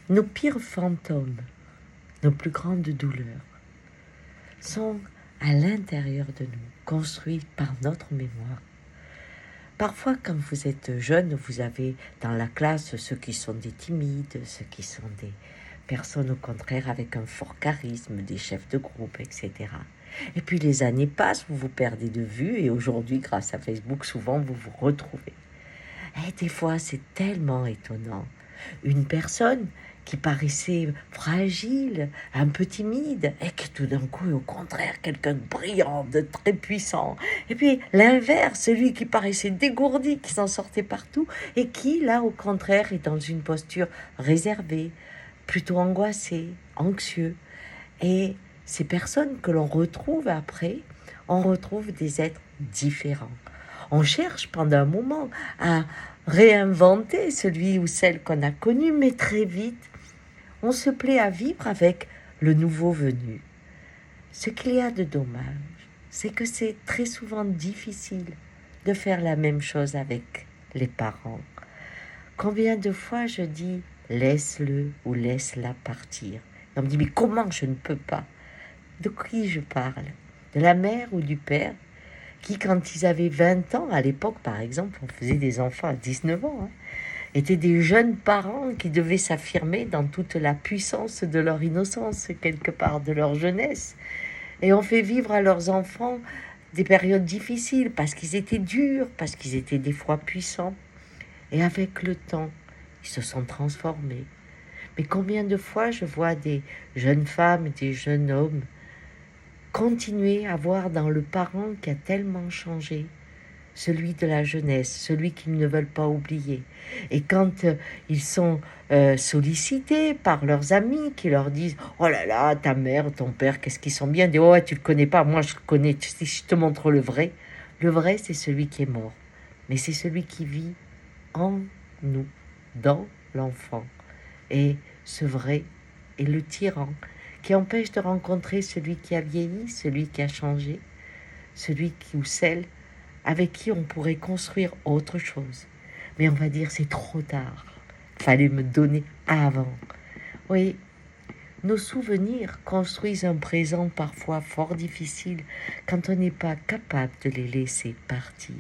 Nos pires fantômes, nos plus grandes douleurs sont à l'intérieur de nous, construits par notre mémoire. Parfois, quand vous êtes jeune, vous avez dans la classe ceux qui sont des timides, ceux qui sont des personnes au contraire avec un fort charisme, des chefs de groupe, etc. Et puis les années passent, vous vous perdez de vue et aujourd'hui, grâce à Facebook, souvent vous vous retrouvez. Et des fois, c'est tellement étonnant. Une personne qui paraissait fragile, un peu timide, et qui tout d'un coup est au contraire quelqu'un de brillant, de très puissant. Et puis l'inverse, celui qui paraissait dégourdi, qui s'en sortait partout, et qui, là, au contraire, est dans une posture réservée, plutôt angoissé, anxieux. Et ces personnes que l'on retrouve après, on retrouve des êtres différents. On cherche pendant un moment à réinventer celui ou celle qu'on a connu, mais très vite, on se plaît à vivre avec le nouveau venu. Ce qu'il y a de dommage, c'est que c'est très souvent difficile de faire la même chose avec les parents. Combien de fois je dis laisse-le ou laisse-la partir. On me dit mais comment je ne peux pas? De qui je parle? De la mère ou du père qui, quand ils avaient 20 ans, à l'époque par exemple, on faisait des enfants à 19 ans, étaient des jeunes parents qui devaient s'affirmer dans toute la puissance de leur innocence, quelque part, de leur jeunesse. Et on fait vivre à leurs enfants des périodes difficiles parce qu'ils étaient durs, parce qu'ils étaient des fois puissants. Et avec le temps, ils se sont transformés. Mais combien de fois je vois des jeunes femmes, des jeunes hommes continuer à voir dans le parent qui a tellement changé, celui de la jeunesse, celui qu'ils ne veulent pas oublier. Et quand ils sont sollicités par leurs amis qui leur disent « Oh là là, ta mère, ton père, qu'est-ce qu'ils sont bien ?» Ils disent « Oh, tu le connais pas, moi je le connais, si je te montre le vrai. » Le vrai, c'est celui qui est mort. Mais c'est celui qui vit en nous, dans l'enfant. Et ce vrai est le tyran qui empêche de rencontrer celui qui a vieilli, celui qui a changé, celui qui ou celle avec qui on pourrait construire autre chose. Mais on va dire c'est trop tard. Fallait me donner avant. Oui, nos souvenirs construisent un présent parfois fort difficile quand on n'est pas capable de les laisser partir.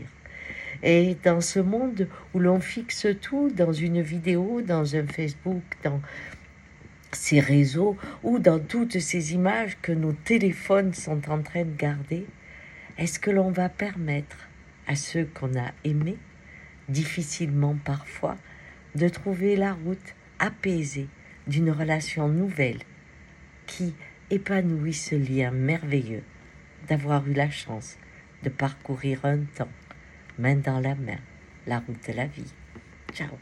Et dans ce monde où l'on fixe tout dans une vidéo, dans un Facebook, dans ces réseaux ou dans toutes ces images que nos téléphones sont en train de garder, est-ce que l'on va permettre à ceux qu'on a aimés, difficilement parfois, de trouver la route apaisée d'une relation nouvelle qui épanouit ce lien merveilleux d'avoir eu la chance de parcourir un temps, main dans la main, la route de la vie. Ciao.